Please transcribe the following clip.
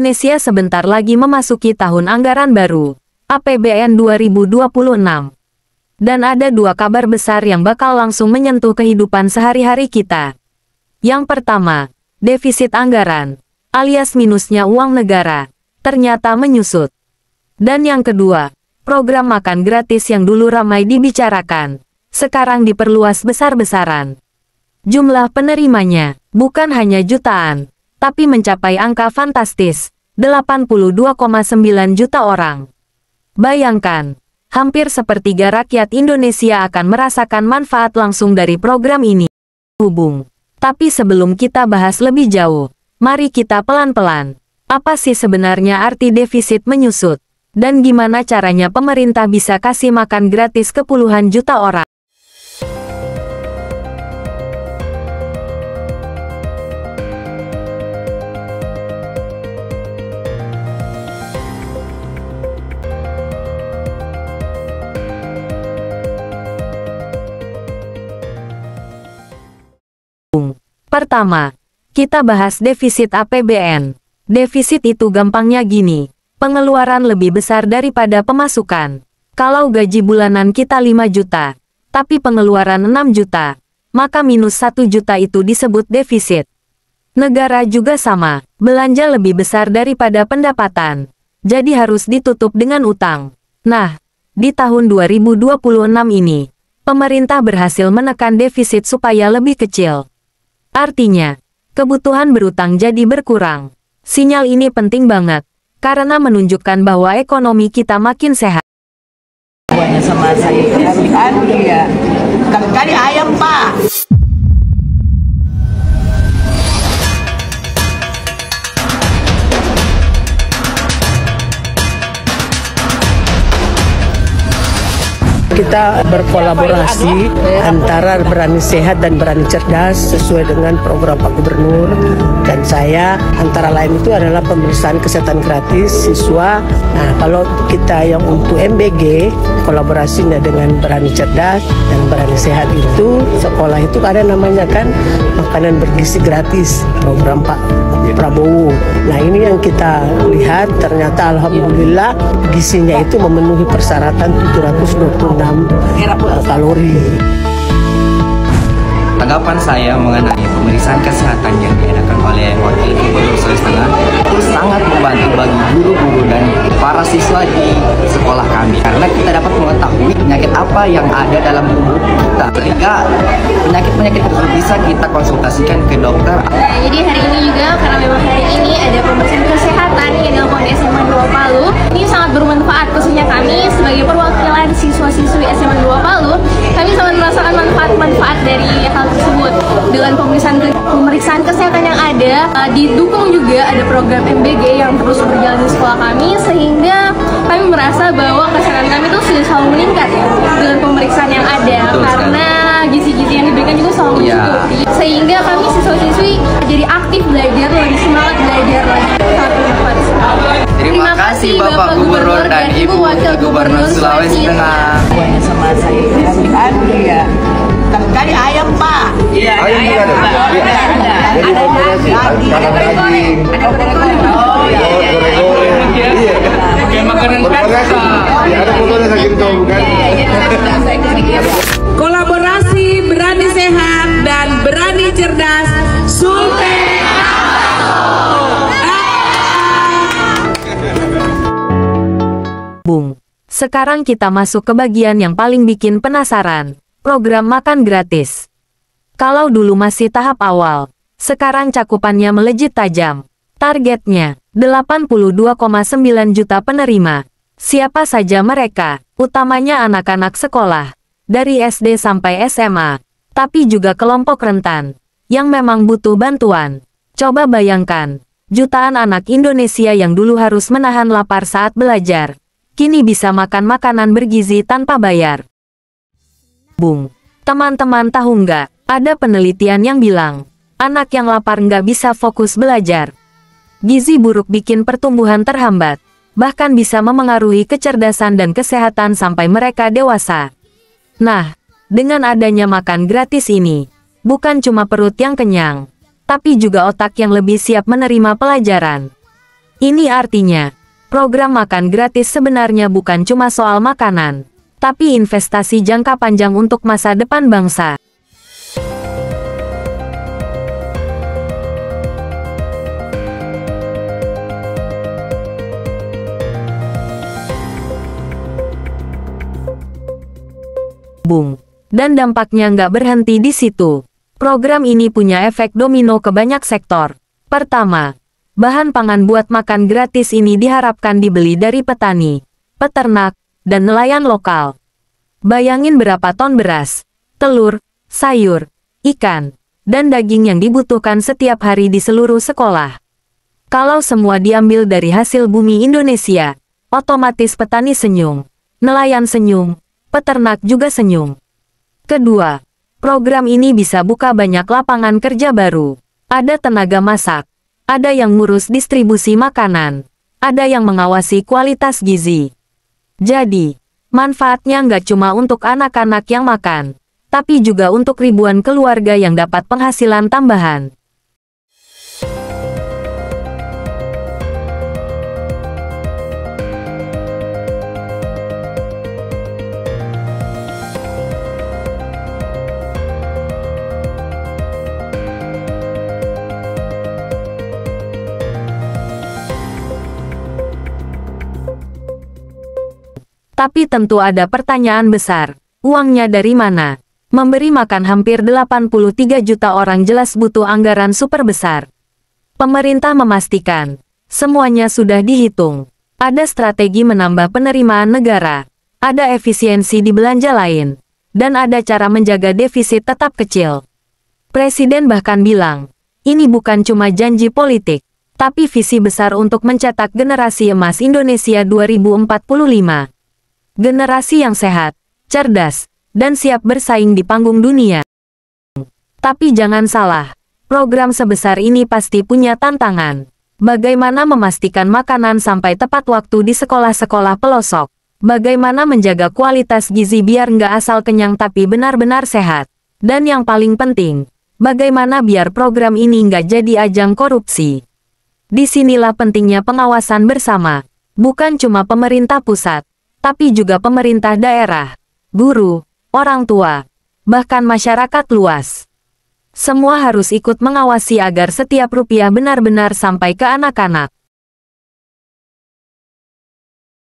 Indonesia sebentar lagi memasuki tahun anggaran baru, APBN 2026. Dan ada dua kabar besar yang bakal langsung menyentuh kehidupan sehari-hari kita. Yang pertama, defisit anggaran, alias minusnya uang negara, ternyata menyusut. Dan yang kedua, program makan gratis yang dulu ramai dibicarakan, sekarang diperluas besar-besaran. Jumlah penerimanya bukan hanya jutaan, tapi mencapai angka fantastis, 82,9 juta orang. Bayangkan, hampir sepertiga rakyat Indonesia akan merasakan manfaat langsung dari program ini. Tapi sebelum kita bahas lebih jauh, mari kita pelan-pelan. Apa sih sebenarnya arti defisit menyusut? Dan gimana caranya pemerintah bisa kasih makan gratis ke puluhan juta orang? Pertama, kita bahas defisit APBN. Defisit itu gampangnya gini, pengeluaran lebih besar daripada pemasukan. Kalau gaji bulanan kita 5 juta, tapi pengeluaran 6 juta, maka minus 1 juta itu disebut defisit. Negara juga sama, belanja lebih besar daripada pendapatan, jadi harus ditutup dengan utang. Nah, di tahun 2026 ini, pemerintah berhasil menekan defisit supaya lebih kecil. Artinya, kebutuhan berutang jadi berkurang. Sinyal ini penting banget, karena menunjukkan bahwa ekonomi kita makin sehat. Sama saya ya, kali ayam Pak. Kita berkolaborasi antara Berani Sehat dan Berani Cerdas sesuai dengan program Pak Gubernur dan saya, antara lain itu adalah pemeriksaan kesehatan gratis siswa. Nah, kalau kita yang untuk MBG, kolaborasinya dengan Berani Cerdas dan Berani Sehat itu, sekolah itu ada namanya kan makanan bergizi gratis, program Pak Prabowo. Nah, ini yang kita lihat, ternyata alhamdulillah gizinya itu memenuhi persyaratan 726 kalori. Tanggapan saya mengenai pemeriksaan kesehatan yang diadakan oleh Wakil Gubernur Sulawesi Tengah itu sangat membantu bagi guru-guru dan para siswa di sekolah kami, karena kita dapat mengetahui penyakit apa yang ada dalam tubuh kita, sehingga penyakit-penyakit tersebut bisa kita konsultasikan ke dokter. Jadi hari ini juga, karena memang hari ini ada pemeriksaan kesehatan yang dilakukan di SMA 2 Palu, ini sangat bermanfaat khususnya kami sebagai perwakilan siswa-siswi SMA 2 Palu. Kami sangat merasakan manfaat-manfaat dari hal tersebut. Dengan pemeriksaan kesehatan yang ada, didukung juga ada program MBG yang terus berjalan di sekolah kami, sehingga kami merasa bahwa kesehatan kami itu sudah selalu meningkat ya, dengan pemeriksaan yang ada. Betul, karena gizi-gizi yang diberikan juga selalu mencukupi, sehingga kami siswa-siswi jadi aktif belajar, lebih semangat belajar lagi. Terima kasih Bapak Gubernur dan Ibu Wakil Gubernur Sulawesi Tengah. Sama saya ya, kali ayam Pak. Iya, ayam juga ada. Ada daging, ada goreng-goreng. Oh iya. Iya. Kayak makanan pesta. Ada fotonya saking tahu bukan? Kolaborasi Berani Sehat dan Berani Cerdas Sultan. Sekarang kita masuk ke bagian yang paling bikin penasaran, program makan gratis. Kalau dulu masih tahap awal, sekarang cakupannya melejit tajam. Targetnya, 82,9 juta penerima. Siapa saja mereka, utamanya anak-anak sekolah, dari SD sampai SMA, tapi juga kelompok rentan, yang memang butuh bantuan. Coba bayangkan, jutaan anak Indonesia yang dulu harus menahan lapar saat belajar, kini bisa makan makanan bergizi tanpa bayar. Teman-teman tahu nggak, ada penelitian yang bilang, anak yang lapar nggak bisa fokus belajar. Gizi buruk bikin pertumbuhan terhambat, bahkan bisa memengaruhi kecerdasan dan kesehatan sampai mereka dewasa. Nah, dengan adanya makan gratis ini, bukan cuma perut yang kenyang, tapi juga otak yang lebih siap menerima pelajaran. Ini artinya, program makan gratis sebenarnya bukan cuma soal makanan, tapi investasi jangka panjang untuk masa depan bangsa. Dan dampaknya nggak berhenti di situ. Program ini punya efek domino ke banyak sektor. Pertama, bahan pangan buat makan gratis ini diharapkan dibeli dari petani, peternak, dan nelayan lokal. Bayangin berapa ton beras, telur, sayur, ikan, dan daging yang dibutuhkan setiap hari di seluruh sekolah. Kalau semua diambil dari hasil bumi Indonesia, otomatis petani senyum, nelayan senyum, peternak juga senyum. Kedua, program ini bisa buka banyak lapangan kerja baru. Ada tenaga masak, ada yang ngurus distribusi makanan, ada yang mengawasi kualitas gizi. Jadi, manfaatnya nggak cuma untuk anak-anak yang makan, tapi juga untuk ribuan keluarga yang dapat penghasilan tambahan. Tapi tentu ada pertanyaan besar, uangnya dari mana? Memberi makan hampir 83 juta orang jelas butuh anggaran super besar. Pemerintah memastikan, semuanya sudah dihitung. Ada strategi menambah penerimaan negara, ada efisiensi di belanja lain, dan ada cara menjaga defisit tetap kecil. Presiden bahkan bilang, ini bukan cuma janji politik, tapi visi besar untuk mencetak generasi emas Indonesia 2045. Generasi yang sehat, cerdas, dan siap bersaing di panggung dunia. Tapi jangan salah, program sebesar ini pasti punya tantangan. Bagaimana memastikan makanan sampai tepat waktu di sekolah-sekolah pelosok? Bagaimana menjaga kualitas gizi biar nggak asal kenyang tapi benar-benar sehat? Dan yang paling penting, bagaimana biar program ini nggak jadi ajang korupsi? Disinilah pentingnya pengawasan bersama, bukan cuma pemerintah pusat, tapi juga pemerintah daerah, guru, orang tua, bahkan masyarakat luas. Semua harus ikut mengawasi agar setiap rupiah benar-benar sampai ke anak-anak.